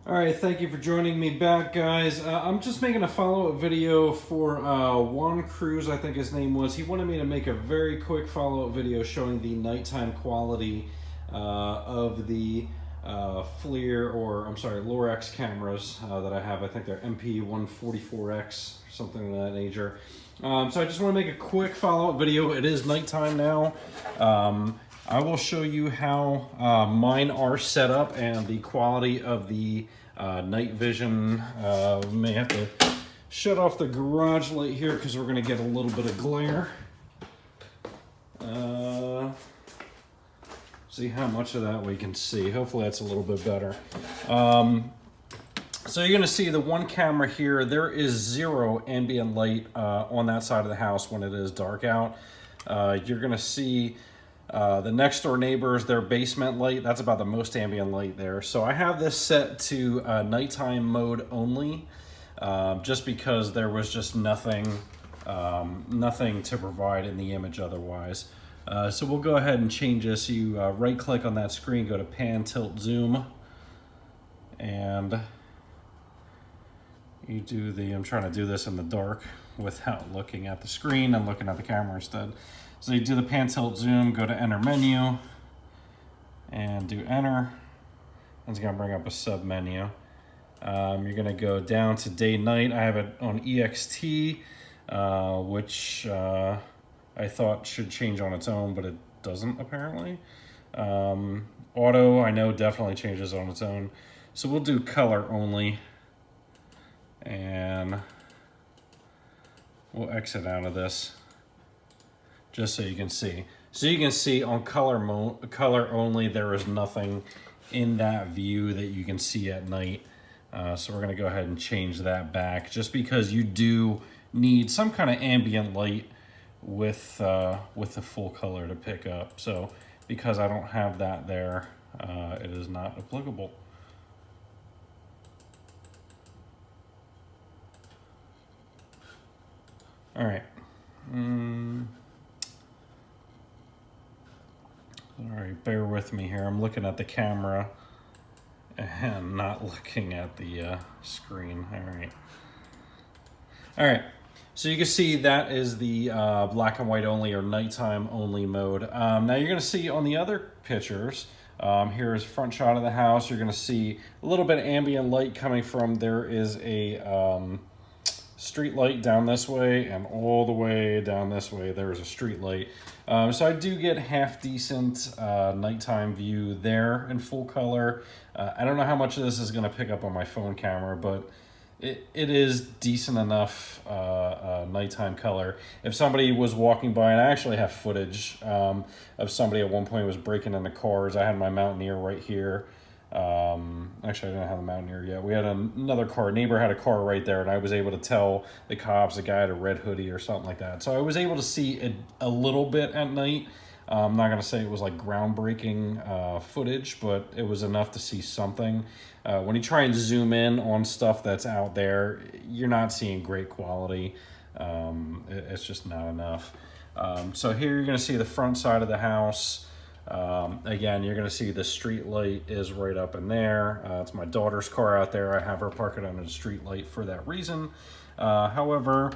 All right, thank you for joining me back, guys. I'm just making a follow-up video for Juan Cruz, I think his name was. He wanted me to make a very quick follow-up video showing the nighttime quality of the Lorex cameras that I have. I think they're MP44X, something of that nature. So I just want to make a quick follow-up video. It is nighttime now. I will show you how mine are set up and the quality of the night vision. May have to shut off the garage light here because we're going to get a little bit of glare. See how much of that we can see. Hopefully that's a little bit better. So you're going to see the one camera here. There is zero ambient light on that side of the house when it is dark out. You're going to see the next door neighbors, their basement light, that's about the most ambient light there. So I have this set to nighttime mode only, just because there was just nothing to provide in the image otherwise. So we'll go ahead and change this. You right click on that screen, go to pan, tilt, zoom, and you do the, I'm trying to do this in the dark without looking at the screen. I'm looking at the camera instead. So you do the pan, tilt, zoom, go to enter menu, and do enter. It's gonna bring up a sub menu. You're gonna go down to day night. I have it on EXT, which I thought should change on its own, but it doesn't apparently. Auto, I know definitely changes on its own. So we'll do color only, and we'll exit out of this, just so you can see. So you can see on color only, there is nothing in that view that you can see at night. So we're gonna go ahead and change that back, just because you do need some kind of ambient light with the full color to pick up. So because I don't have that there, it is not applicable. All right. All right, bear with me here. I'm looking at the camera and not looking at the screen. All right. So you can see that is the black and white only or nighttime only mode. Now you're going to see on the other pictures, here's front shot of the house. You're going to see a little bit of ambient light coming from, there is a street light down this way, and all the way down this way there is a street light. So I do get half decent nighttime view there in full color. I don't know how much of this is going to pick up on my phone camera, but it is decent enough nighttime color. If somebody was walking by, and I actually have footage of somebody at one point was breaking into cars. I had my Mountaineer right here. Actually, I didn't have the Mountaineer yet. We had another car. Neighbor had a car right there, and I was able to tell the cops the guy had a red hoodie or something like that. So I was able to see it a little bit at night. I'm not going to say it was like groundbreaking footage, but it was enough to see something. When you try and zoom in on stuff that's out there, you're not seeing great quality. It's just not enough. So here you're going to see the front side of the house. Again, you're going to see the street light is right up in there. It's my daughter's car out there. I have her park it under the street light for that reason. However,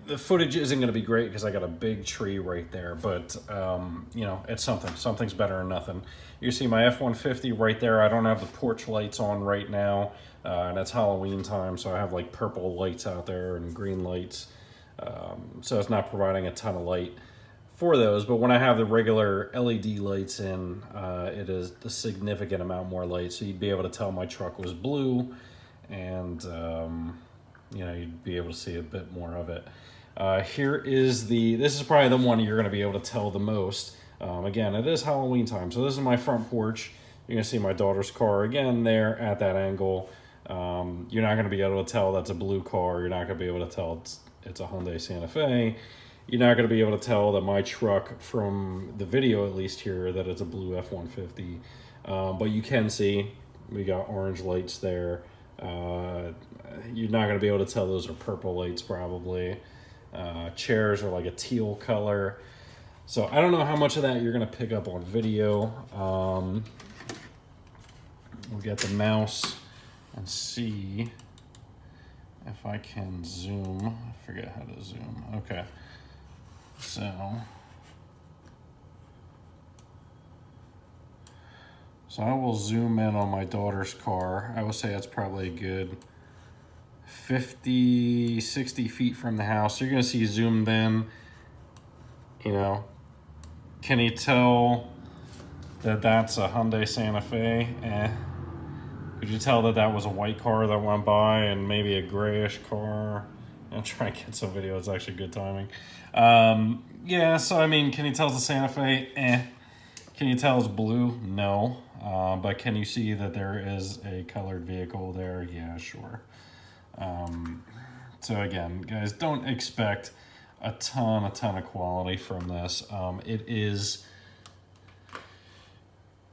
the footage isn't going to be great because I got a big tree right there, but you know, it's something. Something's better than nothing. You see my F-150 right there. I don't have the porch lights on right now, and it's Halloween time, so I have like purple lights out there and green lights. So it's not providing a ton of light for those, but when I have the regular LED lights in, it is a significant amount more light, so you'd be able to tell my truck was blue, and you know, you'd be able to see a bit more of it. Here is this is probably the one you're going to be able to tell the most. Again, it is Halloween time, so this is my front porch. You're going to see my daughter's car again there at that angle. You're not going to be able to tell that's a blue car. You're not going to be able to tell it's a Hyundai Santa Fe. You're not going to be able to tell that my truck, from the video at least here, that it's a blue F-150. But you can see we got orange lights there. You're not going to be able to tell those are purple lights probably. Chairs are like a teal color. So I don't know how much of that you're going to pick up on video. We'll get the mouse and see if I can zoom. I forget how to zoom. Okay. So I will zoom in on my daughter's car. I would say that's probably a good 50, 60 feet from the house. So you're gonna see zoomed in, you know. Can you tell that that's a Hyundai Santa Fe? Could you tell that that was a white car that went by and maybe a grayish car? I'll try and get some video. It's actually good timing. Yeah, so I mean, can you tell it's a Santa Fe? Can you tell it's blue? No. But can you see that there is a colored vehicle there? Yeah, sure. So again, guys, don't expect a ton of quality from this. It is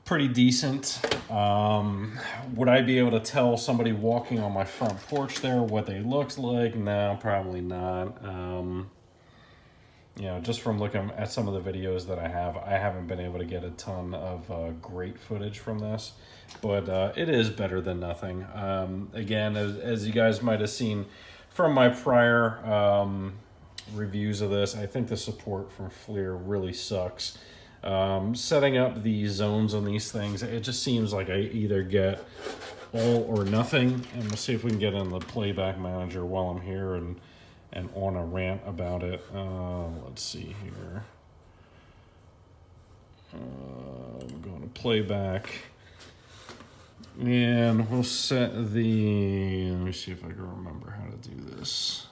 pretty decent. Would I be able to tell somebody walking on my front porch there what they looks like? No, probably not. You know, just from looking at some of the videos that I haven't been able to get a ton of great footage from this, but it is better than nothing. Again, as you guys might have seen from my prior reviews of this, I think the support from FLIR really sucks. Setting up the zones on these things, it just seems like I either get all or nothing. And we'll see if we can get in the playback manager while I'm here and on a rant about it. Let's see here. I'm going to playback. And we'll set the... Let me see if I can remember how to do this.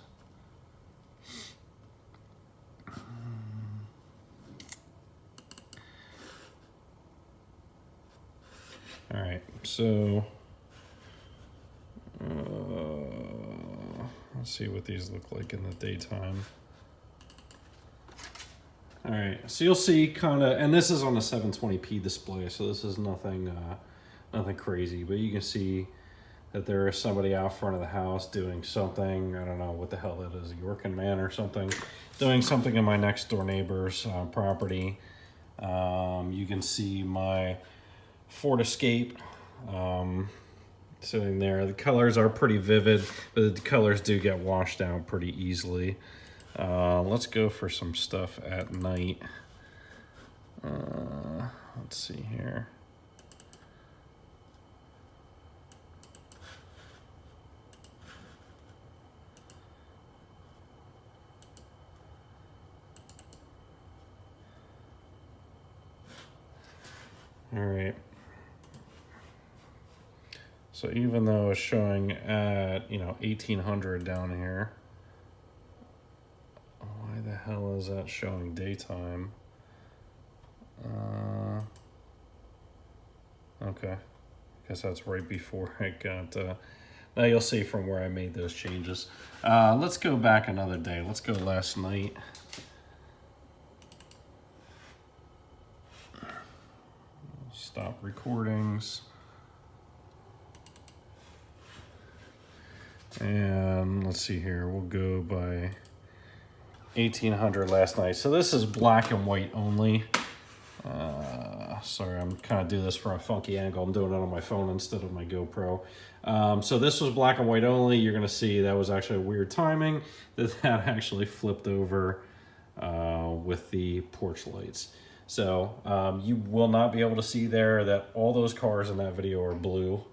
All right, so... let's see what these look like in the daytime. All right, so you'll see kind of, and this is on a 720p display, so this is nothing crazy, but you can see that there is somebody out front of the house doing something. I don't know what the hell that is, a Yorkin man or something, doing something in my next door neighbor's property. You can see my Ford Escape sitting there. The colors are pretty vivid, but the colors do get washed out pretty easily. Let's go for some stuff at night. Let's see here. All right. So even though it's showing at, 1800 down here, why the hell is that showing daytime? Okay, guess that's right before I got, now you'll see from where I made those changes. Let's go back another day. Let's go last night. Stop recordings. And let's see here, we'll go by 1800 last night. So this is black and white only. Sorry, I'm kind of doing this from a funky angle. I'm doing it on my phone instead of my GoPro. So this was black and white only. You're gonna see that was actually a weird timing that actually flipped over with the porch lights. So you will not be able to see there that all those cars in that video are blue.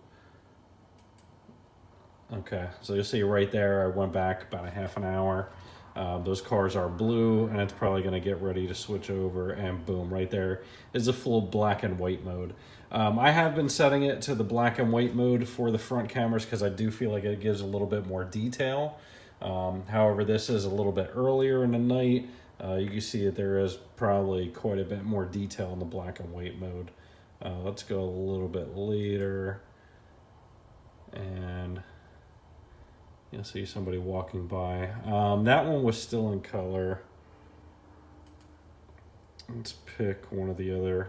Okay, so you'll see right there, I went back about a half an hour. Those cars are blue, and it's probably going to get ready to switch over, and boom, right there is a full black and white mode. I have been setting it to the black and white mode for the front cameras because I do feel like it gives a little bit more detail. However, this is a little bit earlier in the night. You can see that there is probably quite a bit more detail in the black and white mode. Let's go a little bit later, and you'll see somebody walking by. That one was still in color. Let's pick one of the other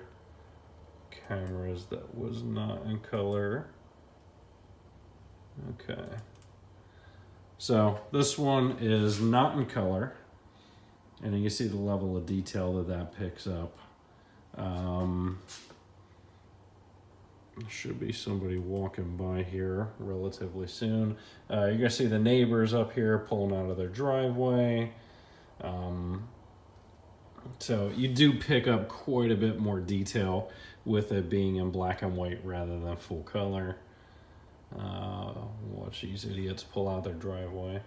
cameras that was not in color. Okay. So this one is not in color. And you can see the level of detail that picks up. Should be somebody walking by here relatively soon. You're gonna see the neighbors up here pulling out of their driveway. So you do pick up quite a bit more detail with it being in black and white rather than full color. Watch these idiots pull out their driveway.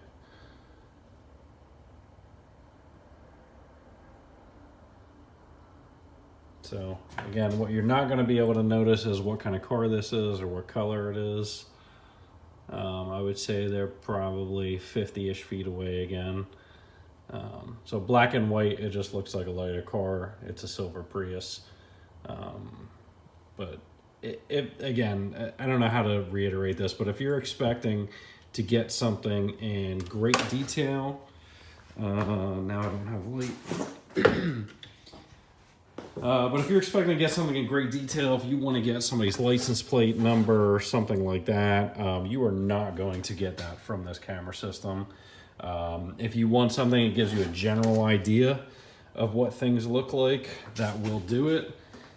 So again, what you're not going to be able to notice is what kind of car this is or what color it is. I would say they're probably 50-ish feet away again. So black and white, it just looks like a lighter car. It's a silver Prius. But again, I don't know how to reiterate this, but if you're expecting to get something in great detail, now I don't have light. But if you're expecting to get something in great detail, if you want to get somebody's license plate number or something like that, you are not going to get that from this camera system. If you want something that gives you a general idea of what things look like, that will do it.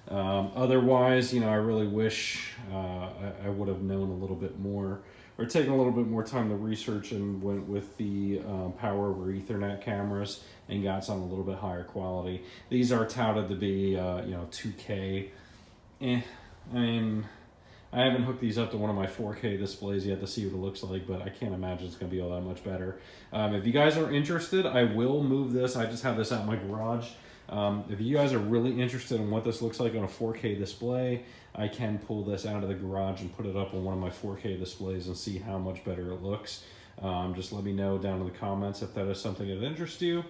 Otherwise, I really wish I would have known a little bit more or taken a little bit more time to research and went with the power over Ethernet cameras and got some a little bit higher quality. These are touted to be, 2K. I mean, I haven't hooked these up to one of my 4K displays yet to see what it looks like, but I can't imagine it's going to be all that much better. If you guys are interested, I will move this. I just have this out in my garage. If you guys are really interested in what this looks like on a 4K display, I can pull this out of the garage and put it up on one of my 4K displays and see how much better it looks. Just let me know down in the comments if that is something that interests you,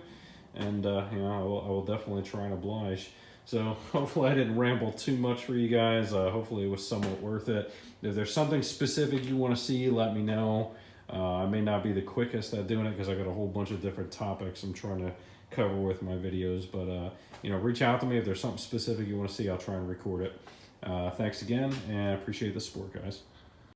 and I will definitely try and oblige. So hopefully I didn't ramble too much for you guys. Hopefully it was somewhat worth it. If there's something specific you want to see, let me know. I may not be the quickest at doing it because I got a whole bunch of different topics I'm trying to cover with my videos, but reach out to me if there's something specific you want to see. I'll try and record it. Thanks again, and I appreciate the support, guys.